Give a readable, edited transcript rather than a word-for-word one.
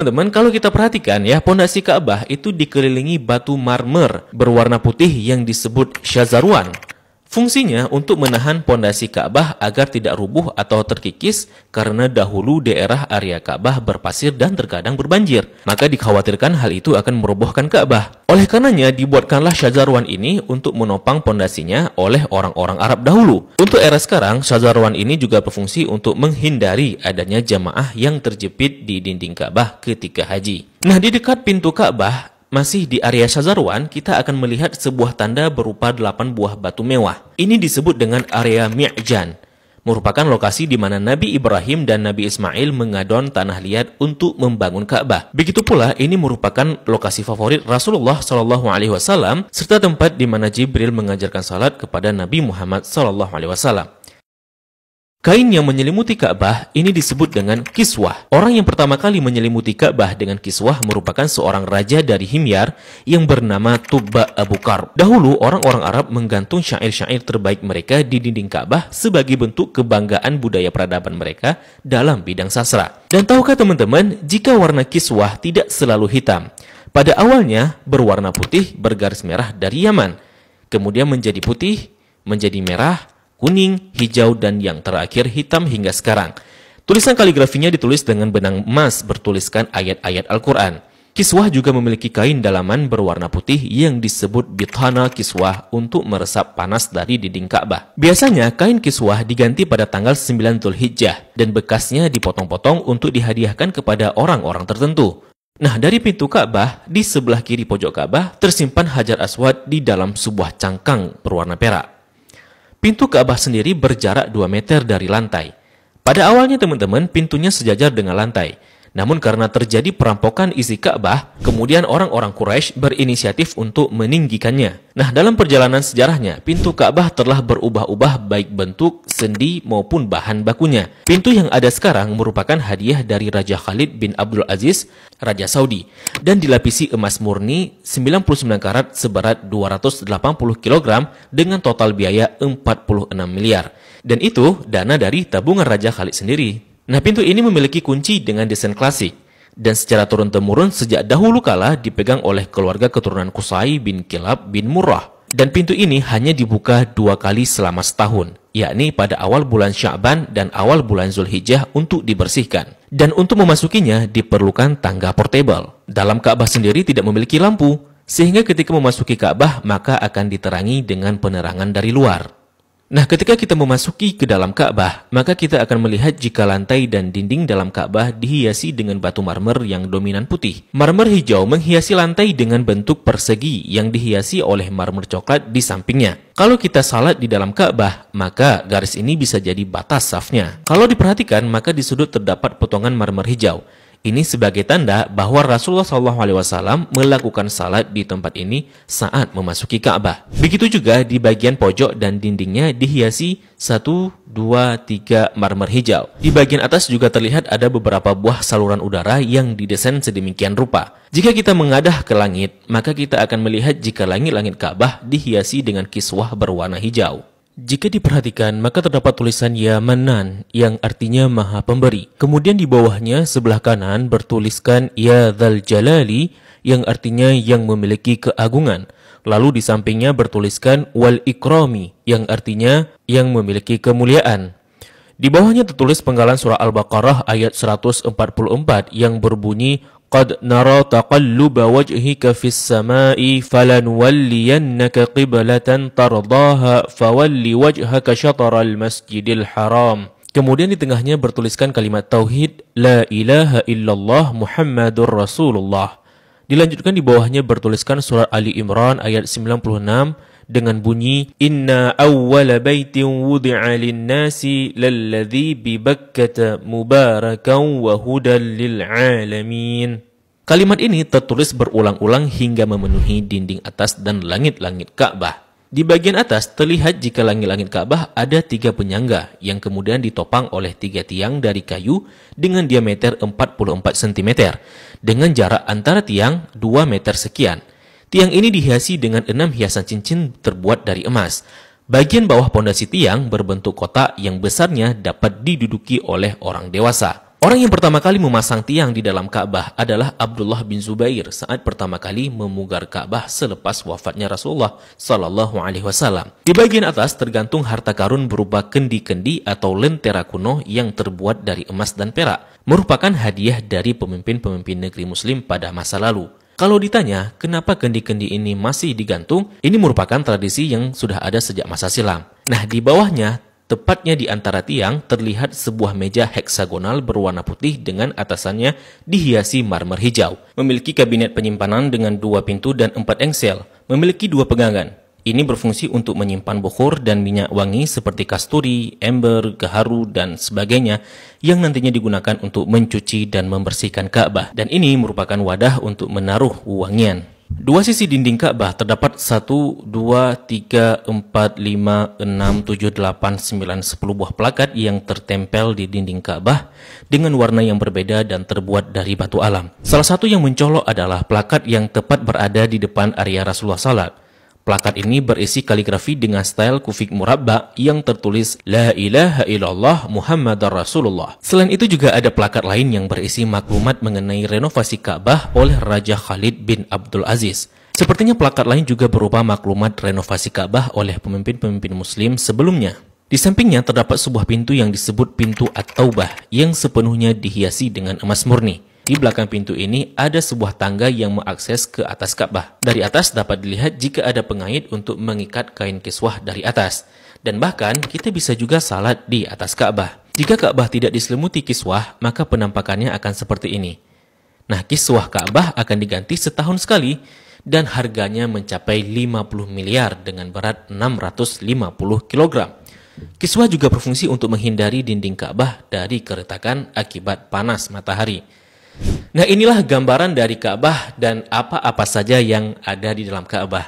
Teman-teman, kalau kita perhatikan ya, pondasi Ka'bah itu dikelilingi batu marmer berwarna putih yang disebut syazarwan. Fungsinya untuk menahan pondasi Ka'bah agar tidak rubuh atau terkikis karena dahulu daerah area Ka'bah berpasir dan terkadang berbanjir. Maka dikhawatirkan hal itu akan merobohkan Ka'bah. Oleh karenanya dibuatkanlah syazarwan ini untuk menopang pondasinya oleh orang-orang Arab dahulu. Untuk era sekarang, syazarwan ini juga berfungsi untuk menghindari adanya jamaah yang terjepit di dinding Ka'bah ketika haji. Nah, di dekat pintu Ka'bah, masih di area syazarwan, kita akan melihat sebuah tanda berupa 8 buah batu mewah. Ini disebut dengan area Mi'jan, merupakan lokasi di mana Nabi Ibrahim dan Nabi Ismail mengadon tanah liat untuk membangun Ka'bah. Begitu pula, ini merupakan lokasi favorit Rasulullah SAW serta tempat di mana Jibril mengajarkan salat kepada Nabi Muhammad SAW. Kain yang menyelimuti Ka'bah ini disebut dengan kiswah. Orang yang pertama kali menyelimuti Ka'bah dengan kiswah merupakan seorang raja dari Himyar yang bernama Tubba Abu Karb. Dahulu, orang-orang Arab menggantung syair-syair terbaik mereka di dinding Ka'bah sebagai bentuk kebanggaan budaya peradaban mereka dalam bidang sastra. Dan tahukah teman-teman, jika warna kiswah tidak selalu hitam. Pada awalnya berwarna putih bergaris merah dari Yaman. Kemudian menjadi putih, menjadi merah, kuning, hijau, dan yang terakhir hitam hingga sekarang. Tulisan kaligrafinya ditulis dengan benang emas bertuliskan ayat-ayat Al-Quran. Kiswah juga memiliki kain dalaman berwarna putih yang disebut bithana kiswah untuk meresap panas dari dinding Ka'bah. Biasanya kain kiswah diganti pada tanggal 9 Dzulhijjah dan bekasnya dipotong-potong untuk dihadiahkan kepada orang-orang tertentu. Nah, dari pintu Ka'bah, di sebelah kiri pojok Ka'bah tersimpan Hajar Aswad di dalam sebuah cangkang berwarna perak. Pintu Ka'bah sendiri berjarak 2 meter dari lantai. Pada awalnya teman-teman, pintunya sejajar dengan lantai. Namun karena terjadi perampokan isi Ka'bah, kemudian orang-orang Quraisy berinisiatif untuk meninggikannya. Nah, dalam perjalanan sejarahnya, pintu Ka'bah telah berubah-ubah baik bentuk, sendi maupun bahan bakunya. Pintu yang ada sekarang merupakan hadiah dari Raja Khalid bin Abdul Aziz, Raja Saudi, dan dilapisi emas murni 99 karat seberat 280 kg dengan total biaya 46 miliar. Dan itu dana dari tabungan Raja Khalid sendiri. Nah, pintu ini memiliki kunci dengan desain klasik dan secara turun-temurun sejak dahulu kala dipegang oleh keluarga keturunan Qusay bin Kilab bin Murrah. Dan pintu ini hanya dibuka 2 kali selama setahun, yakni pada awal bulan Sya'ban dan awal bulan Zulhijjah untuk dibersihkan. Dan untuk memasukinya diperlukan tangga portable. Dalam Ka'bah sendiri tidak memiliki lampu, sehingga ketika memasuki Ka'bah maka akan diterangi dengan penerangan dari luar. Nah, ketika kita memasuki ke dalam Ka'bah, maka kita akan melihat jika lantai dan dinding dalam Ka'bah dihiasi dengan batu marmer yang dominan putih. Marmer hijau menghiasi lantai dengan bentuk persegi yang dihiasi oleh marmer coklat di sampingnya. Kalau kita salat di dalam Ka'bah, maka garis ini bisa jadi batas safnya. Kalau diperhatikan, maka di sudut terdapat potongan marmer hijau. Ini sebagai tanda bahwa Rasulullah SAW melakukan salat di tempat ini saat memasuki Ka'bah. Begitu juga di bagian pojok dan dindingnya dihiasi 1, 2, 3 marmer hijau. Di bagian atas juga terlihat ada beberapa buah saluran udara yang didesain sedemikian rupa. Jika kita mengadah ke langit, maka kita akan melihat jika langit-langit Ka'bah dihiasi dengan kiswah berwarna hijau. Jika diperhatikan, maka terdapat tulisan Ya Manan yang artinya Maha Pemberi. Kemudian di bawahnya sebelah kanan bertuliskan Ya Dzal Jalali yang artinya yang memiliki keagungan. Lalu di sampingnya bertuliskan Wal Ikrami yang artinya yang memiliki kemuliaan. Di bawahnya tertulis penggalan surah Al-Baqarah ayat 144 yang berbunyi Qad nara taqalluba wajhika fis samai falanuwalliyannaka qiblatan tardaha fawalli wajhaka syatral masjidil haram. Kemudian di tengahnya bertuliskan kalimat tauhid La ilaha illallah Muhammadur Rasulullah. Dilanjutkan di bawahnya bertuliskan surah Ali Imran ayat 96 dengan bunyi Inna awwala baitin wudi'a lin-nasi lalladzi bi Bakkata mubarakan wa hudan lil alamin. Kalimat ini tertulis berulang-ulang hingga memenuhi dinding atas dan langit-langit Ka'bah. Di bagian atas terlihat jika langit-langit Ka'bah ada 3 penyangga yang kemudian ditopang oleh 3 tiang dari kayu dengan diameter 44 cm dengan jarak antara tiang 2 meter sekian. Tiang ini dihiasi dengan 6 hiasan cincin terbuat dari emas. Bagian bawah pondasi tiang berbentuk kotak yang besarnya dapat diduduki oleh orang dewasa. Orang yang pertama kali memasang tiang di dalam Ka'bah adalah Abdullah bin Zubair saat pertama kali memugar Ka'bah selepas wafatnya Rasulullah Sallallahu Alaihi Wasallam. Di bagian atas tergantung harta karun berupa kendi-kendi atau lentera kuno yang terbuat dari emas dan perak, merupakan hadiah dari pemimpin-pemimpin negeri Muslim pada masa lalu. Kalau ditanya, kenapa kendi-kendi ini masih digantung? Ini merupakan tradisi yang sudah ada sejak masa silam. Nah, di bawahnya, tepatnya di antara tiang, terlihat sebuah meja heksagonal berwarna putih dengan atasannya dihiasi marmer hijau. Memiliki kabinet penyimpanan dengan 2 pintu dan 4 engsel. Memiliki 2 pegangan. Ini berfungsi untuk menyimpan bukhur dan minyak wangi seperti kasturi, ember, gaharu, dan sebagainya yang nantinya digunakan untuk mencuci dan membersihkan Ka'bah. Dan ini merupakan wadah untuk menaruh wangian. 2 sisi dinding Ka'bah terdapat 1, 2, 3, 4, 5, 6, 7, 8, 9, 10 buah plakat yang tertempel di dinding Ka'bah dengan warna yang berbeda dan terbuat dari batu alam. Salah satu yang mencolok adalah plakat yang tepat berada di depan area Rasulullah Salat. Plakat ini berisi kaligrafi dengan style kufik murabba yang tertulis La ilaha illallah Muhammadar Rasulullah. Selain itu juga ada plakat lain yang berisi maklumat mengenai renovasi Ka'bah oleh Raja Khalid bin Abdul Aziz. Sepertinya plakat lain juga berupa maklumat renovasi Ka'bah oleh pemimpin-pemimpin Muslim sebelumnya. Di sampingnya terdapat sebuah pintu yang disebut pintu At-Taubah yang sepenuhnya dihiasi dengan emas murni. Di belakang pintu ini ada sebuah tangga yang mengakses ke atas Ka'bah. Dari atas dapat dilihat jika ada pengait untuk mengikat kain kiswah dari atas. Dan bahkan kita bisa juga salat di atas Ka'bah. Jika Ka'bah tidak diselimuti kiswah, maka penampakannya akan seperti ini. Nah, kiswah Ka'bah akan diganti setahun sekali dan harganya mencapai 50 miliar dengan berat 650 kg. Kiswah juga berfungsi untuk menghindari dinding Ka'bah dari keretakan akibat panas matahari. Nah, inilah gambaran dari Ka'bah dan apa-apa saja yang ada di dalam Ka'bah.